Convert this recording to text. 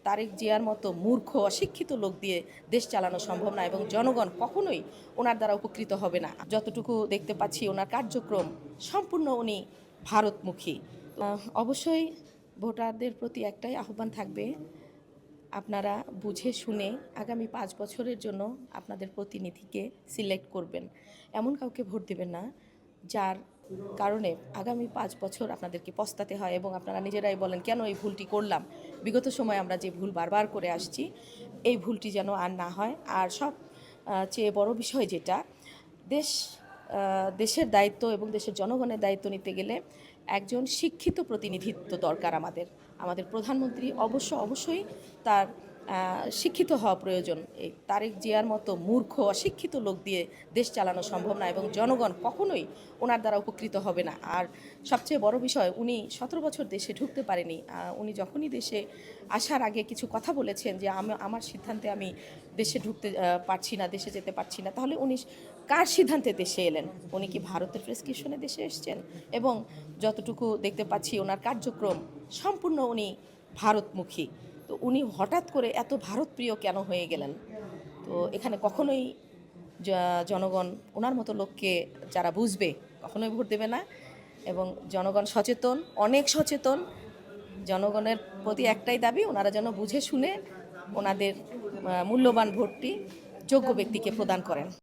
তারেক জিয়ার মতো মূর্খ অশিক্ষিত লোক দিয়ে দেশ চালানো সম্ভব না এবং জনগণ কখনোই ওনার দ্বারা উপকৃত হবে না। যতটুকু দেখতে পাচ্ছি ওনার কার্যক্রম সম্পূর্ণ উনি ভারতমুখী। অবশ্যই ভোটারদের প্রতি একটাই আহ্বান থাকবে, আপনারা বুঝে শুনে আগামী 5 বছরের জন্য আপনাদের প্রতিনিধিকে সিলেক্ট করবেন। এমন কাউকে ভোট দেবেন না যার কারণে আগামী 5 বছর আপনাদেরকে পস্তাতে হয় এবং আপনারা নিজেরাই বলেন কেন এই ভুলটি করলাম। বিগত সময় আমরা যে ভুল বারবার করে আসছি, এই ভুলটি যেন আর না হয়। আর সব চেয়ে বড় বিষয় যেটা, দেশের দায়িত্ব এবং দেশের জনগণের দায়িত্ব নিতে গেলে একজন শিক্ষিত প্রতিনিধিত্ব দরকার। আমাদের প্রধানমন্ত্রী অবশ্যই তার শিক্ষিত হওয়া প্রয়োজন। এই তারেক জিয়ার মতো মূর্খ অশিক্ষিত লোক দিয়ে দেশ চালানো সম্ভব না এবং জনগণ কখনোই ওনার দ্বারা উপকৃত হবে না। আর সবচেয়ে বড় বিষয়, উনি 17 বছর দেশে ঢুকতে পারেনি। উনি যখনই দেশে আসার আগে কিছু কথা বলেছেন যে আমার সিদ্ধান্তে আমি দেশে ঢুকতে পারছি না, দেশে যেতে পারছি না, তাহলে উনি কার সিদ্ধান্তে দেশে এলেন? উনি কি ভারতের প্রেসক্রিপশনে দেশে এসছেন? এবং যতটুকু দেখতে পাচ্ছি ওনার কার্যক্রম সম্পূর্ণ উনি ভারতমুখী। তো উনি হঠাৎ করে এত ভারতপ্রিয় কেন হয়ে গেলেন? তো এখানে কখনোই জনগণ ওনার মতো লোককে যারা বুঝবে কখনোই ভোট দেবে না। এবং জনগণ সচেতন, অনেক সচেতন। জনগণের প্রতি একটাই দাবি, ওনারা যেন বুঝে শুনে ওনাদের মূল্যবান ভোটটি যোগ্য ব্যক্তিকে প্রদান করেন।